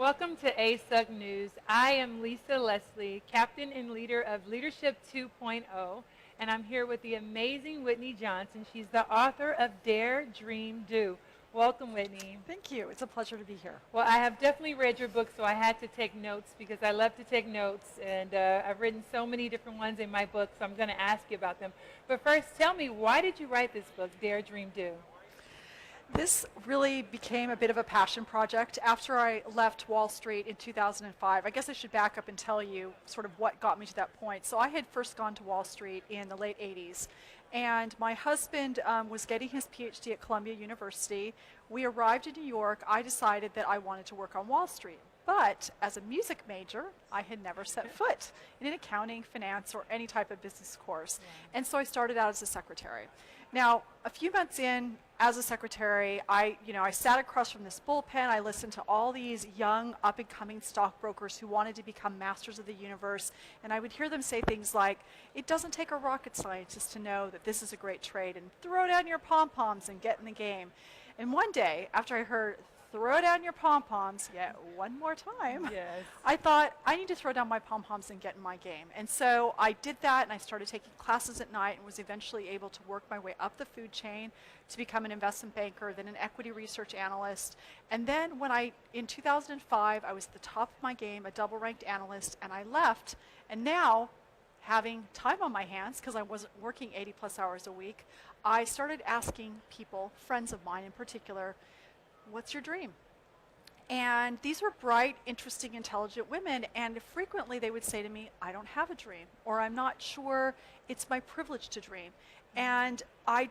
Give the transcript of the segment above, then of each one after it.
Welcome to ASUG News. I am Lisa Leslie, Captain and Leader of Leadership 2.0, and I'm here with the amazing Whitney Johnson. She's the author of Dare, Dream, Do. Welcome, Whitney. Thank you. It's a pleasure to be here. Well, I have definitely read your book, so I had to take notes because I love to take notes, and I've written so many different ones in my book, so I'm going to ask you about them. But first, tell me, why did you write this book, Dare, Dream, Do? This really became a bit of a passion project after I left Wall Street in 2005. I guess I should back up and tell you sort of what got me to that point. So I had first gone to Wall Street in the late 80s, and my husband was getting his PhD at Columbia University. We arrived in New York. I decided that I wanted to work on Wall Street. But as a music major, I had never set foot in an accounting, finance, or any type of business course. And so I started out as a secretary. Now, a few months in, as a secretary, I sat across from this bullpen. I listened to all these young, up-and-coming stockbrokers who wanted to become masters of the universe, and I would hear them say things like, "It doesn't take a rocket scientist to know that this is a great trade, and throw down your pom-poms and get in the game." And one day, after I heard, "Throw down your pom-poms," yet one more time, Yes. I thought, I need to throw down my pom-poms and get in my game. And so I did that, and I started taking classes at night and was eventually able to work my way up the food chain to become an investment banker, then an equity research analyst. And then in 2005, I was at the top of my game, a double-ranked analyst, and I left. And now, having time on my hands, because I wasn't working 80-plus hours a week, I started asking people, friends of mine in particular, "What's your dream?" And these were bright, interesting, intelligent women, and frequently they would say to me, "I don't have a dream," or "I'm not sure it's my privilege to dream." And I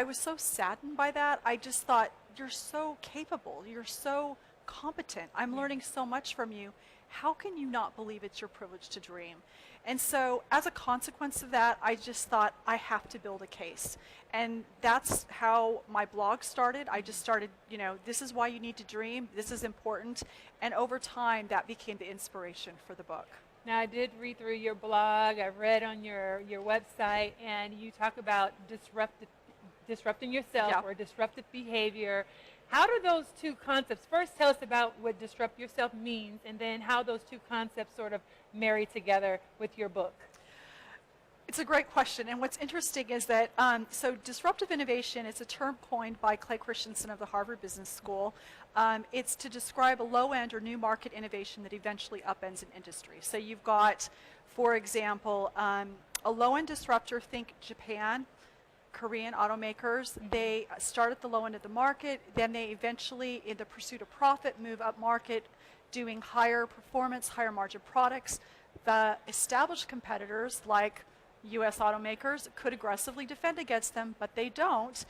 was so saddened by that. I just thought, you're so capable, you're so competent, I'm learning so much from you. How can you not believe it's your privilege to dream? And so as a consequence of that, I just thought, I have to build a case. And that's how my blog started. I just started, this is why you need to dream, this is important. And over time, that became the inspiration for the book. Now, I did read through your blog. I read on your website, and you talk about disrupting yourself or disruptive behavior. How do those two concepts, first tell us about what disrupt yourself means, and then how those two concepts sort of marry together with your book? It's a great question, and what's interesting is that, so disruptive innovation is a term coined by Clay Christensen of the Harvard Business School. It's to describe a low-end or new market innovation that eventually upends an industry. So you've got, for example, a low-end disruptor, think Japan, Korean automakers. They start at the low end of the market, then they eventually, in the pursuit of profit, move up market, doing higher performance, higher margin products. The established competitors, like US automakers, could aggressively defend against them, but they don't,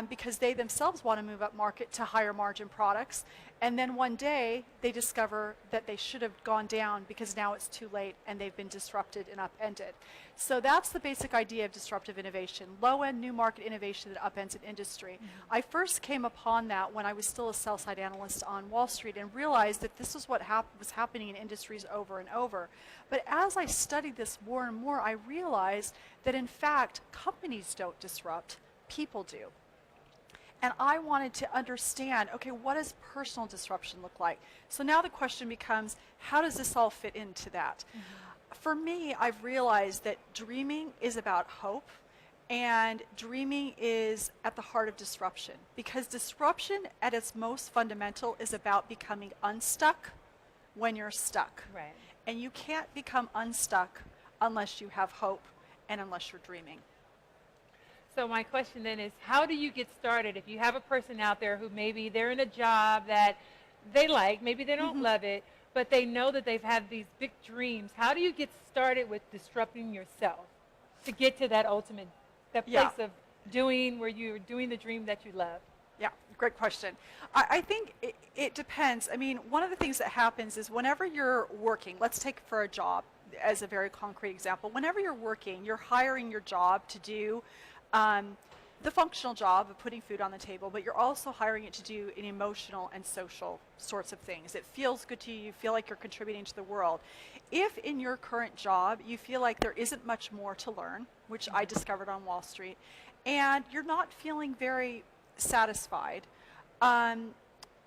because they themselves want to move up market to higher margin products. And then one day they discover that they should have gone down because now it's too late and they've been disrupted and upended. So that's the basic idea of disruptive innovation, low-end new market innovation that upends an industry. I first came upon that when I was still a sell-side analyst on Wall Street and realized that this is what was happening in industries over and over. But as I studied this more and more, I realized that in fact companies don't disrupt, people do. And I wanted to understand, okay, what does personal disruption look like? So now the question becomes, how does this all fit into that? For me, I've realized that dreaming is about hope, and dreaming is at the heart of disruption, because disruption at its most fundamental is about becoming unstuck when you're stuck. Right. And you can't become unstuck unless you have hope and unless you're dreaming. So my question then is, how do you get started if you have a person out there who maybe they're in a job that they like, maybe they don't love it, but they know that they've had these big dreams? How do you get started with disrupting yourself to get to that ultimate, that place of doing where you're doing the dream that you love? Yeah, great question. I think it depends. I mean, one of the things that happens is whenever you're working, let's take for a job as a very concrete example, whenever you're working, you're hiring your job to do the functional job of putting food on the table, but you're also hiring it to do an emotional and social sorts of things. It feels good to you, you feel like you're contributing to the world. If in your current job you feel like there isn't much more to learn, which I discovered on Wall Street, and you're not feeling very satisfied,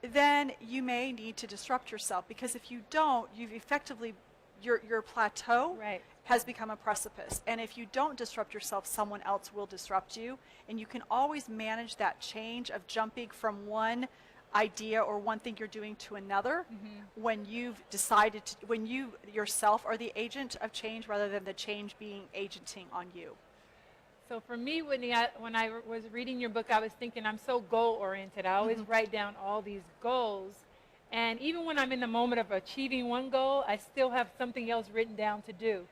then you may need to disrupt yourself, because if you don't, you've effectively, your plateau Right. has become a precipice. And if you don't disrupt yourself, someone else will disrupt you. And you can always manage that change of jumping from one idea or one thing you're doing to another when you've decided to, when you yourself are the agent of change rather than the change being agenting on you. So for me, Whitney, when I was reading your book, I was thinking I'm so goal-oriented. I always write down all these goals. And even when I'm in the moment of achieving one goal, I still have something else written down to do.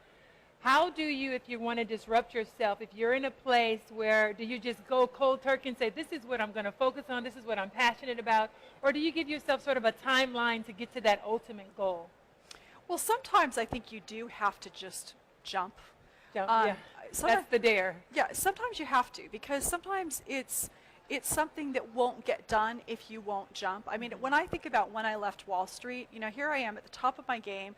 How do you, if you want to disrupt yourself, if you're in a place where, do you just go cold turkey and say, this is what I'm going to focus on, this is what I'm passionate about, or do you give yourself sort of a timeline to get to that ultimate goal? Well, sometimes I think you do have to just jump. Yeah, that's the dare. Yeah, sometimes you have to, because sometimes it's something that won't get done if you won't jump. I mean, when I think about when I left Wall Street, you know, here I am at the top of my game.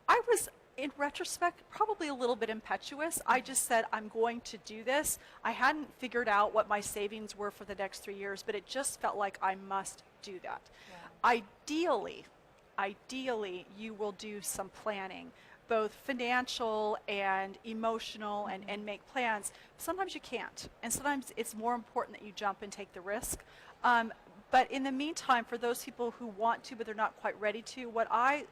I was, in retrospect, probably a little bit impetuous. I just said, I'm going to do this. I hadn't figured out what my savings were for the next 3 years, but it just felt like I must do that. Yeah. Ideally, you will do some planning, both financial and emotional, and make plans. Sometimes you can't, and sometimes it's more important that you jump and take the risk. But in the meantime, for those people who want to but they're not quite ready to, what I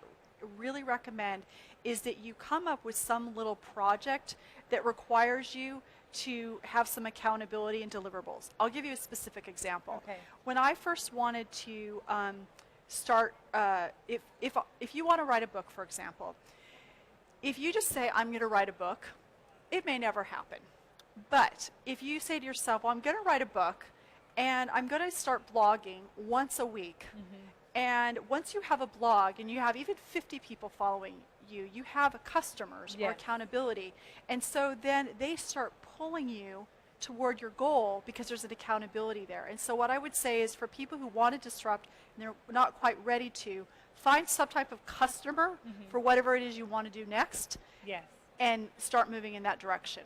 really recommend is that you come up with some little project that requires you to have some accountability and deliverables. I'll give you a specific example. Okay. When I first wanted to start, if you want to write a book, for example, if you just say, I'm going to write a book, it may never happen. But if you say to yourself, well, I'm going to write a book, and I'm going to start blogging once a week, and once you have a blog and you have even 50 people following you, you have customers or accountability. And so then they start pulling you toward your goal because there's an accountability there. And so what I would say is, for people who want to disrupt and they're not quite ready to, find some type of customer for whatever it is you want to do next, and start moving in that direction.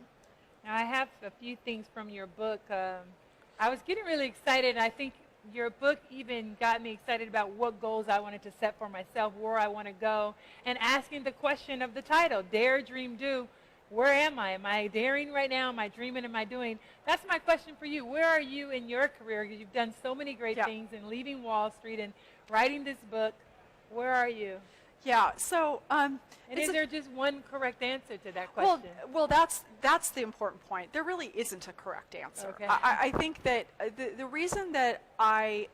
Now, I have a few things from your book. I was getting really excited, and I think your book even got me excited about what goals I wanted to set for myself, where I want to go, and asking the question of the title, Dare, Dream, Do. Where am I? Am I daring right now? Am I dreaming? Am I doing? That's my question for you. Where are you in your career? You've done so many great things, and leaving Wall Street and writing this book. Where are you? Yeah, so and is there just one correct answer to that question? Well, that's the important point. There really isn't a correct answer. Okay. I think that the reason that I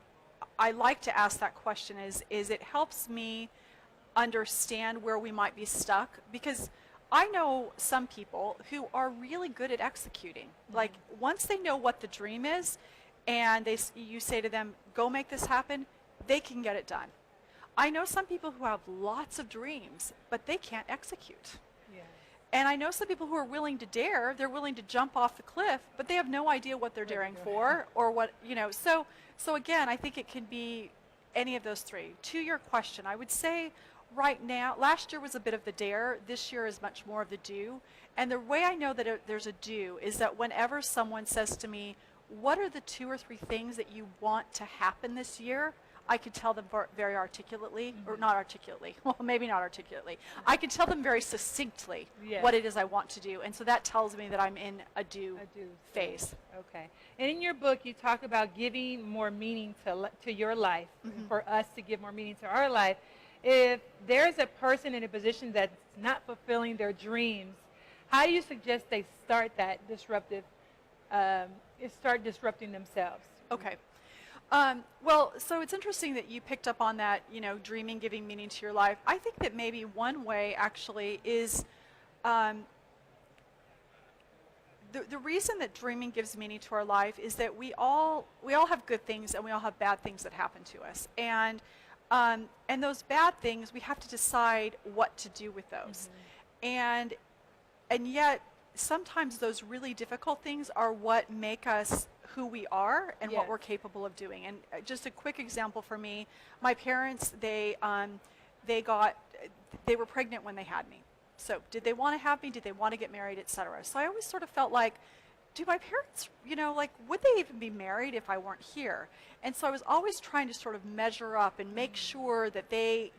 like to ask that question is it helps me understand where we might be stuck, because I know some people who are really good at executing. Like, once they know what the dream is, and you say to them, go make this happen, they can get it done. I know some people who have lots of dreams, but they can't execute. Yeah. And I know some people who are willing to dare, they're willing to jump off the cliff, but they have no idea what they're daring for, or what, you know. So again, I think it can be any of those three. To your question, I would say right now, last year was a bit of the dare, this year is much more of the do. And the way I know that there's a do is that whenever someone says to me, what are the 2 or 3 things that you want to happen this year? I could tell them very articulately, or not articulately, well, maybe not articulately. I could tell them very succinctly what it is I want to do. And so that tells me that I'm in a do phase. Okay. And in your book, you talk about giving more meaning to your life, for us to give more meaning to our life. If there's a person in a position that's not fulfilling their dreams, how do you suggest they start that disrupting themselves? Okay. Well, so it's interesting that you picked up on that, you know, dreaming, giving meaning to your life. I think that maybe one way actually is the reason that dreaming gives meaning to our life is that we all have good things and we all have bad things that happen to us. And those bad things, we have to decide what to do with those. And yet sometimes those really difficult things are what make us who we are and what we're capable of doing. And just a quick example for me, my parents, they were pregnant when they had me. So did they want to have me? Did they want to get married, etc.? So I always sort of felt like do my parents, like, would they even be married if I weren't here? And so I was always trying to sort of measure up and make sure that they,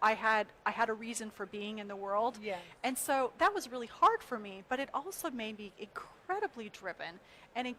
I had a reason for being in the world. Yes. And so that was really hard for me, but it also made me incredibly driven and,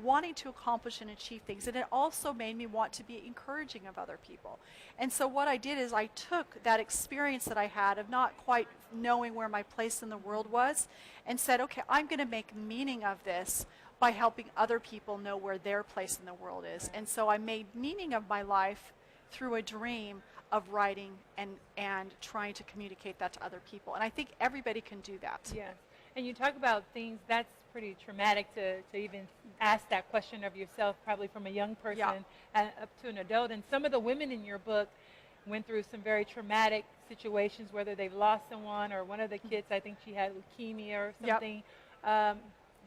wanting to accomplish and achieve things. And it also made me want to be encouraging of other people. And so what I did is I took that experience that I had of not quite knowing where my place in the world was and said, okay, I'm going to make meaning of this by helping other people know where their place in the world is. And so I made meaning of my life through a dream of writing and trying to communicate that to other people. And I think everybody can do that. Yes. And you talk about things that's pretty traumatic to even ask that question of yourself, probably from a young person up to an adult. And some of the women in your book went through some very traumatic situations, whether they've lost someone or one of the kids, I think she had leukemia or something.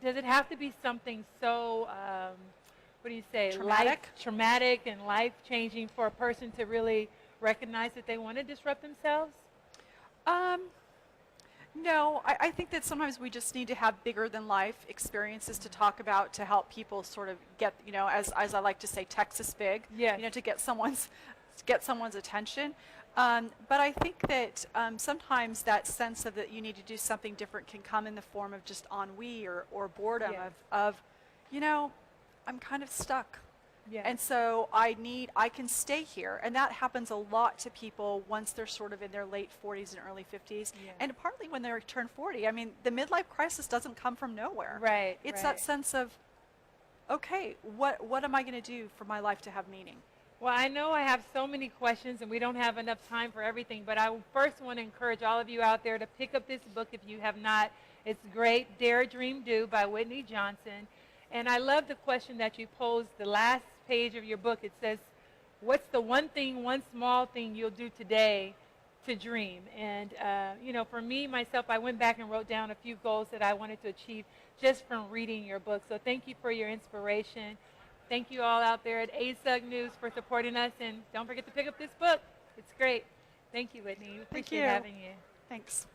Does it have to be something so, what do you say, traumatic and life-changing for a person to really recognize that they want to disrupt themselves? No, I think that sometimes we just need to have bigger than life experiences to talk about to help people sort of get, as I like to say, Texas big, to get someone's attention. But I think that sometimes that sense of that you need to do something different can come in the form of just ennui or boredom of, I'm kind of stuck. Yeah. And so I can stay here. And that happens a lot to people once they're sort of in their late 40s and early 50s. Yeah. And partly when they turn 40. I mean, the midlife crisis doesn't come from nowhere. Right. It's that sense of, okay, what am I going to do for my life to have meaning? Well, I know I have so many questions and we don't have enough time for everything, but I first want to encourage all of you out there to pick up this book if you have not. It's great, Dare, Dream, Do by Whitney Johnson. And I love the question that you posed the last page of your book. It says, what's the one small thing you'll do today to dream? And, for me, myself, I went back and wrote down a few goals that I wanted to achieve just from reading your book. So thank you for your inspiration. Thank you all out there at ASUG News for supporting us. And don't forget to pick up this book. It's great. Thank you, Whitney. We appreciate having you. Thanks.